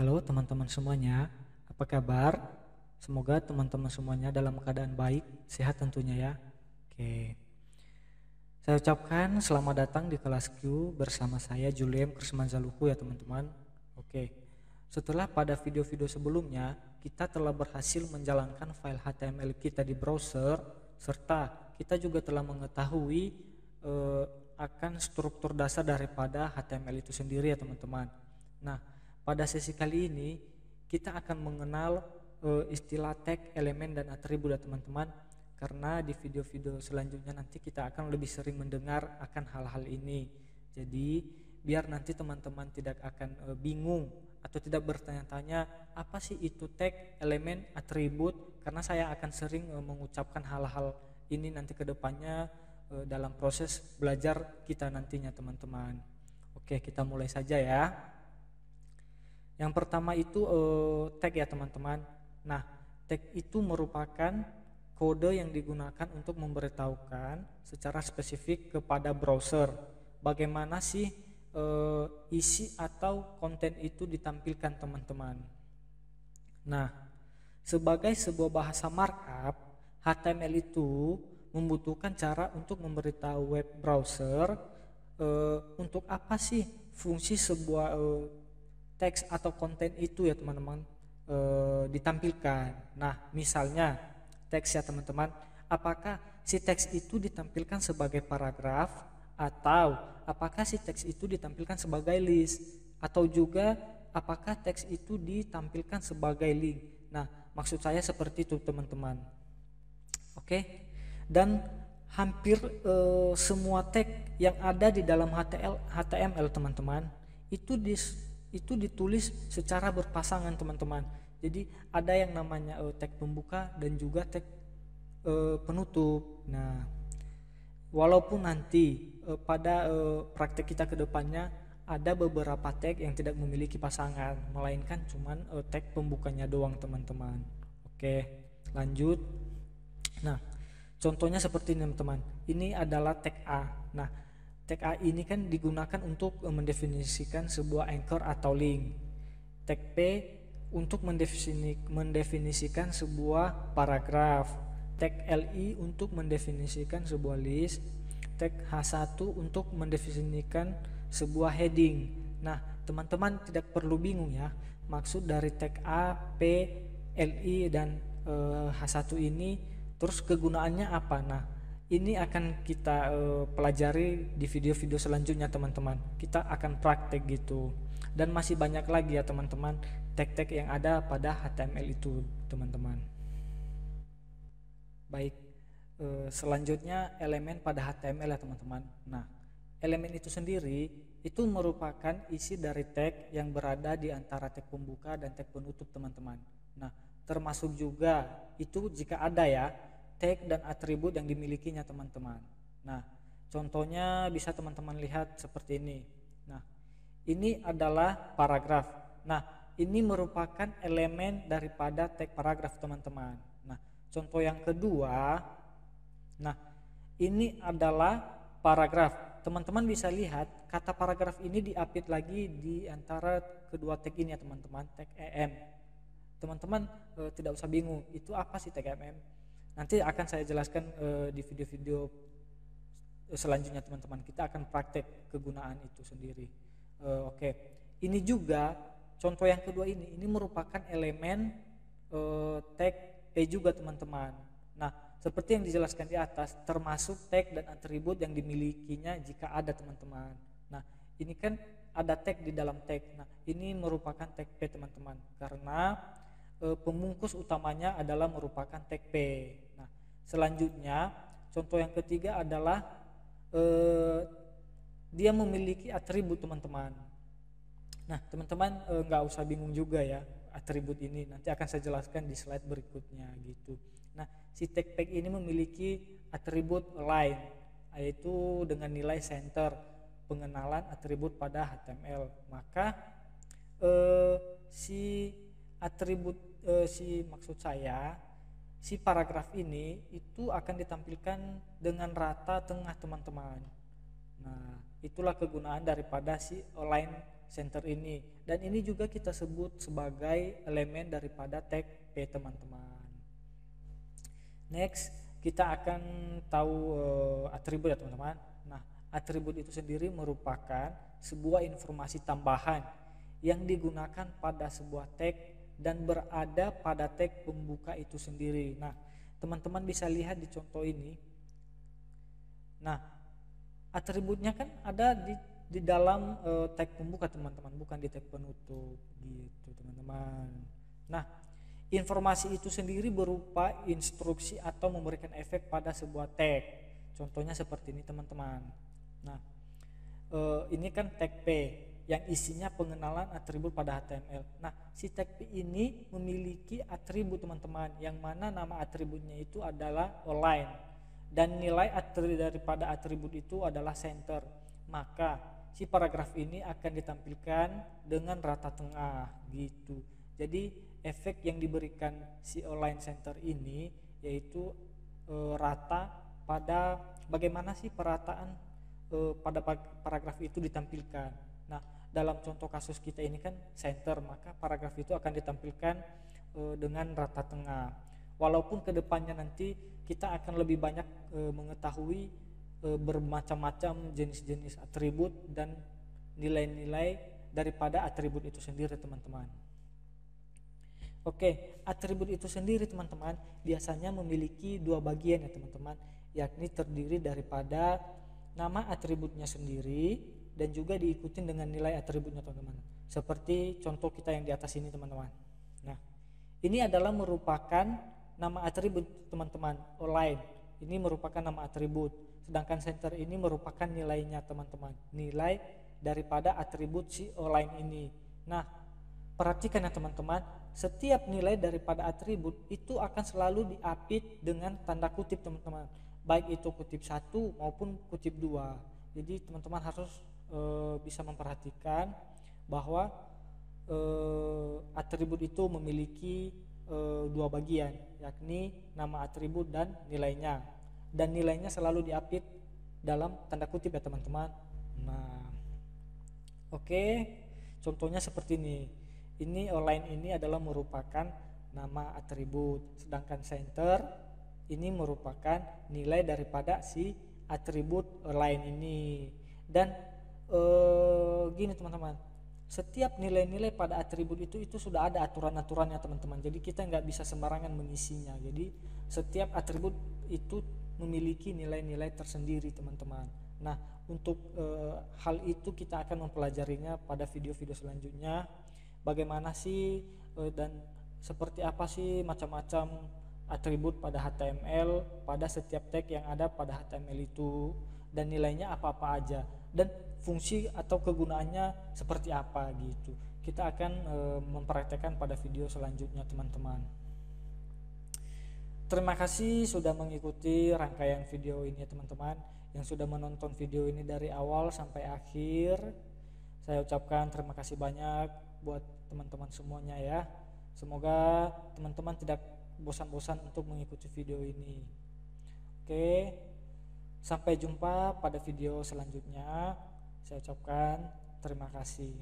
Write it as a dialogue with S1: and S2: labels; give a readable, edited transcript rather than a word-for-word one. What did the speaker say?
S1: Halo teman-teman semuanya, apa kabar? Semoga teman-teman semuanya dalam keadaan baik, sehat tentunya ya. Oke, saya ucapkan selamat datang di kelas Q bersama saya Juliem Krismanzaluhu ya teman-teman. Oke, setelah pada video-video sebelumnya kita telah berhasil menjalankan file HTML kita di browser, serta kita juga telah mengetahui akan struktur dasar daripada HTML itu sendiri ya teman-teman. Nah, pada sesi kali ini kita akan mengenal istilah tag, elemen, dan atribut ya teman-teman. Karena di video-video selanjutnya nanti kita akan lebih sering mendengar akan hal-hal ini. Jadi biar nanti teman-teman tidak akan bingung atau tidak bertanya-tanya apa sih itu tag, elemen, atribut. Karena saya akan sering mengucapkan hal-hal ini nanti ke depannya dalam proses belajar kita nantinya teman-teman. Oke, kita mulai saja ya. Yang pertama itu tag ya teman-teman. Nah, tag itu merupakan kode yang digunakan untuk memberitahukan secara spesifik kepada browser bagaimana sih isi atau konten itu ditampilkan teman-teman. Nah, sebagai sebuah bahasa markup, HTML itu membutuhkan cara untuk memberitahu web browser untuk apa sih fungsi sebuah teks atau konten itu ya teman-teman ditampilkan. Nah, misalnya teks ya teman-teman, apakah si teks itu ditampilkan sebagai paragraf atau apakah si teks itu ditampilkan sebagai list atau juga apakah teks itu ditampilkan sebagai link. Nah, maksud saya seperti itu teman-teman. Oke. Dan hampir semua tag yang ada di dalam HTML teman-teman itu ditulis secara berpasangan teman-teman. Jadi ada yang namanya tag pembuka dan juga tag penutup. Nah, walaupun nanti pada praktek kita ke depannya ada beberapa tag yang tidak memiliki pasangan, melainkan cuman tag pembukanya doang teman-teman. Oke, lanjut. Nah, contohnya seperti ini teman-teman. Ini adalah tag A. Nah, tag A ini kan digunakan untuk mendefinisikan sebuah anchor atau link. Tag P untuk mendefinisikan sebuah paragraf. Tag LI untuk mendefinisikan sebuah list. Tag H1 untuk mendefinisikan sebuah heading. Nah, teman-teman tidak perlu bingung ya. Maksud dari tag A, P, LI dan H1 ini terus kegunaannya apa? Nah, ini akan kita pelajari di video-video selanjutnya teman-teman. Kita akan praktek gitu. Dan masih banyak lagi ya teman-teman tag-tag yang ada pada HTML itu teman-teman. Baik, selanjutnya elemen pada HTML ya teman-teman. Nah, elemen itu sendiri itu merupakan isi dari tag yang berada di antara tag pembuka dan tag penutup teman-teman. Nah, termasuk juga itu jika ada ya tag dan atribut yang dimilikinya teman-teman. Nah, contohnya bisa teman-teman lihat seperti ini. Nah, ini adalah paragraf. Nah, ini merupakan elemen daripada tag paragraf teman-teman. Nah, contoh yang kedua, nah ini adalah paragraf. Teman-teman bisa lihat kata paragraf ini diapit lagi di antara kedua tag ini ya teman-teman, tag EM. Teman-teman tidak usah bingung, itu apa sih tag EM? Nanti akan saya jelaskan di video-video selanjutnya teman-teman. Kita akan praktek kegunaan itu sendiri. Oke. Ini juga contoh yang kedua ini merupakan elemen tag P juga teman-teman. Nah, seperti yang dijelaskan di atas, termasuk tag dan atribut yang dimilikinya jika ada teman-teman. Nah, ini kan ada tag di dalam tag. Nah, ini merupakan tag P teman-teman karena pembungkus utamanya adalah merupakan tag P. Nah, selanjutnya contoh yang ketiga adalah dia memiliki atribut teman-teman. Nah, teman-teman nggak usah bingung juga ya atribut ini. Nanti akan saya jelaskan di slide berikutnya gitu. Nah, si tag P ini memiliki atribut align, yaitu dengan nilai center, pengenalan atribut pada HTML. Maka si atribut maksud saya si paragraf ini itu akan ditampilkan dengan rata tengah teman-teman. Nah, itulah kegunaan daripada si align center ini, dan ini juga kita sebut sebagai elemen daripada tag P teman-teman. Next, kita akan tahu atribut ya teman-teman. Nah, atribut itu sendiri merupakan sebuah informasi tambahan yang digunakan pada sebuah tag dan berada pada tag pembuka itu sendiri. Nah, teman-teman bisa lihat di contoh ini. Nah, atributnya kan ada di dalam tag pembuka teman-teman, bukan di tag penutup gitu teman-teman. Nah, informasi itu sendiri berupa instruksi atau memberikan efek pada sebuah tag. Contohnya seperti ini teman-teman. Nah, ini kan tag P yang isinya pengenalan atribut pada HTML. Nah, si tag P ini memiliki atribut teman-teman, yang mana nama atributnya itu adalah align, dan nilai daripada atribut itu adalah center. Maka si paragraf ini akan ditampilkan dengan rata tengah gitu. Jadi efek yang diberikan si align center ini yaitu rata pada bagaimana sih perataan pada paragraf itu ditampilkan. Nah, dalam contoh kasus kita ini kan center, maka paragraf itu akan ditampilkan dengan rata tengah. Walaupun kedepannya nanti kita akan lebih banyak mengetahui bermacam-macam jenis-jenis atribut dan nilai-nilai daripada atribut itu sendiri teman-teman. Oke, atribut itu sendiri teman-teman biasanya memiliki dua bagian ya teman-teman, yakni terdiri daripada nama atributnya sendiri dan juga diikuti dengan nilai atributnya teman-teman. Seperti contoh kita yang di atas ini teman-teman. Nah, ini adalah merupakan nama atribut teman-teman, align. Ini merupakan nama atribut. Sedangkan center ini merupakan nilainya teman-teman, nilai daripada atribut si align ini. Nah, perhatikan ya teman-teman, setiap nilai daripada atribut itu akan selalu diapit dengan tanda kutip teman-teman, baik itu kutip 1 maupun kutip 2. Jadi teman-teman harus bisa memperhatikan bahwa atribut itu memiliki dua bagian, yakni nama atribut dan nilainya. Dan nilainya selalu diapit dalam tanda kutip ya teman-teman. Nah, oke, contohnya seperti ini. Ini align ini adalah merupakan nama atribut, sedangkan center ini merupakan nilai daripada si atribut align ini. Dan gini teman-teman, setiap nilai-nilai pada atribut itu sudah ada aturan-aturannya teman-teman. Jadi kita nggak bisa sembarangan mengisinya. Jadi setiap atribut itu memiliki nilai-nilai tersendiri teman-teman. Nah, untuk hal itu kita akan mempelajarinya pada video-video selanjutnya. Bagaimana sih dan seperti apa sih macam-macam atribut pada HTML, pada setiap tag yang ada pada HTML itu, dan nilainya apa-apa aja, dan fungsi atau kegunaannya seperti apa gitu. Kita akan mempraktekkan pada video selanjutnya teman-teman. Terima kasih sudah mengikuti rangkaian video ini teman-teman, yang sudah menonton video ini dari awal sampai akhir. Saya ucapkan terima kasih banyak buat teman-teman semuanya ya. Semoga teman-teman tidak bosan-bosan untuk mengikuti video ini. Oke, sampai jumpa pada video selanjutnya. Saya ucapkan terima kasih.